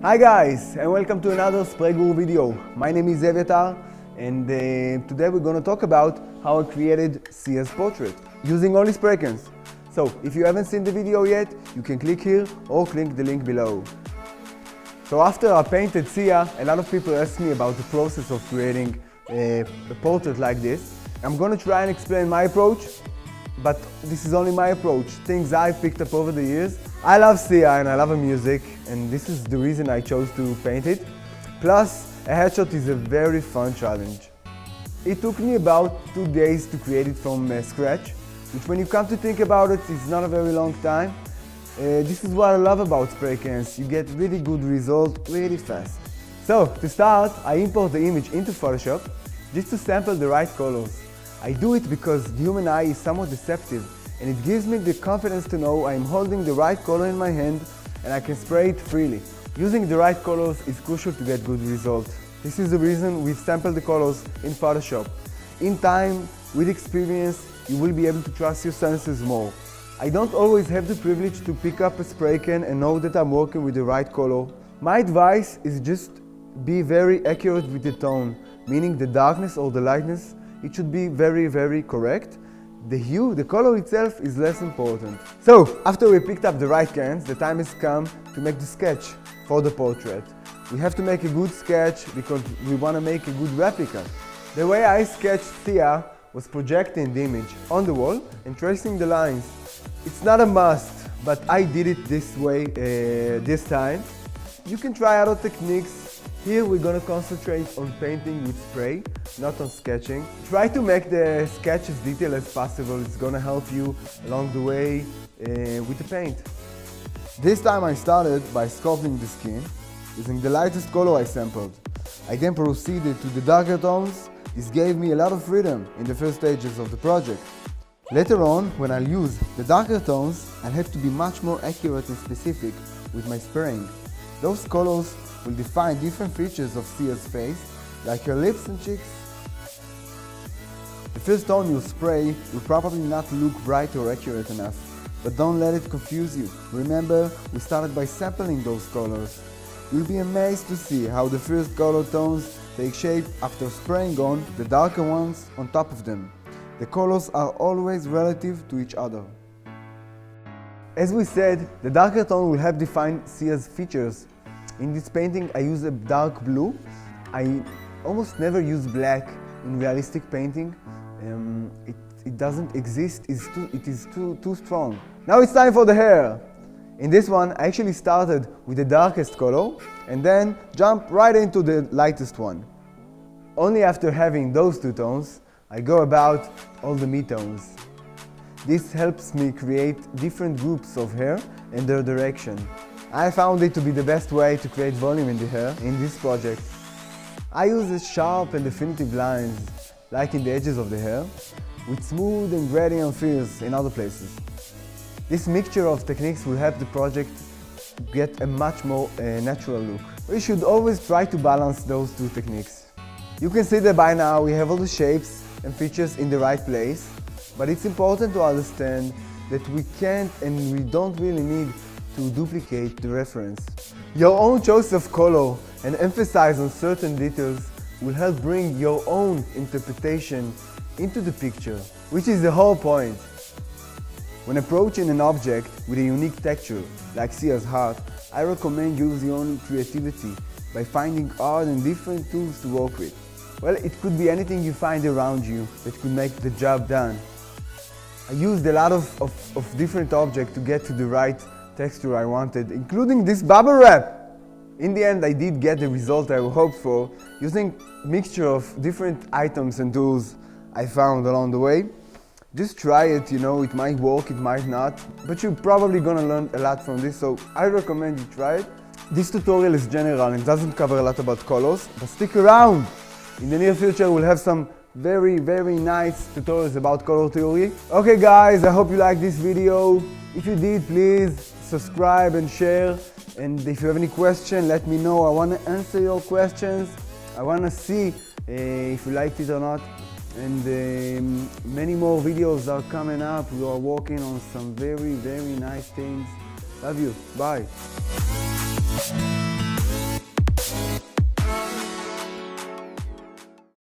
Hi guys, and welcome to another Spray Guru video. My name is Evyatar, and today we're going to talk about how I created Sia's portrait using only spray cans. So if you haven't seen the video yet, you can click here or click the link below. So after I painted Sia, a lot of people asked me about the process of creating a portrait like this. I'm going to try and explain my approach, but this is only my approach, things I've picked up over the years. I love Sia and I love her music, and this is the reason I chose to paint it. Plus, a headshot is a very fun challenge. It took me about 2 days to create it from scratch, which when you come to think about it, is not a very long time. This is what I love about spray cans, you get really good result really fast. So, to start, I import the image into Photoshop just to sample the right colors. I do it because the human eye is somewhat deceptive, and it gives me the confidence to know I'm holding the right color in my hand and I can spray it freely. Using the right colors is crucial to get good results. This is the reason we've sampled the colors in Photoshop. In time, with experience, you will be able to trust your senses more. I don't always have the privilege to pick up a spray can and know that I'm working with the right color. My advice is just be very accurate with the tone, meaning the darkness or the lightness. It should be very correct. The hue, the color itself is less important. So, after we picked up the right cans, the time has come to make the sketch for the portrait. We have to make a good sketch because we want to make a good replica. The way I sketched Sia was projecting the image on the wall and tracing the lines. It's not a must, but I did it this way this time. You can try other techniques. Here we're going to concentrate on painting with spray, not on sketching. Try to make the sketch as detailed as possible. It's going to help you along the way with the paint. This time I started by sculpting the skin using the lightest color I sampled. I then proceeded to the darker tones. This gave me a lot of freedom in the first stages of the project. Later on, when I'll use the darker tones, I'll have to be much more accurate and specific with my spraying. Those colors will define different features of Sia's face, like her lips and cheeks. The first tone you spray will probably not look bright or accurate enough, but don't let it confuse you. Remember, we started by sampling those colors. You'll be amazed to see how the first color tones take shape after spraying on the darker ones on top of them. The colors are always relative to each other. As we said, the darker tone will help define Sia's features. In this painting I use a dark blue. I almost never use black in realistic painting. It doesn't exist, it is too strong. Now it's time for the hair. In this one I actually started with the darkest color and then jumped right into the lightest one. Only after having those two tones I go about all the mid-tones. This helps me create different groups of hair and their direction. I found it to be the best way to create volume in the hair in this project. I use sharp and definitive lines, like in the edges of the hair, with smooth and gradient fills in other places. This mixture of techniques will help the project get a much more natural look. We should always try to balance those two techniques. You can see that by now we have all the shapes and features in the right place, but it's important to understand that we can't and we don't really need to duplicate the reference. Your own choice of color and emphasize on certain details will help bring your own interpretation into the picture, which is the whole point. When approaching an object with a unique texture, like Sia's heart, I recommend using your own creativity by finding art and different tools to work with. Well, it could be anything you find around you that could make the job done. I used a lot of different objects to get to the right texture I wanted, including this bubble wrap. In the end, I did get the result I hoped for using a mixture of different items and tools I found along the way. Just try it, it might work, it might not, but you're probably gonna learn a lot from this, so I recommend you try it. This tutorial is general and doesn't cover a lot about colors, but stick around! In the near future, we'll have some very nice tutorials about color theory. Okay guys, I hope you liked this video. If you did, please subscribe and share. And if you have any question, let me know. I want to answer your questions. I want to see if you liked it or not. And many more videos are coming up. We are working on some very nice things. Love you. Bye.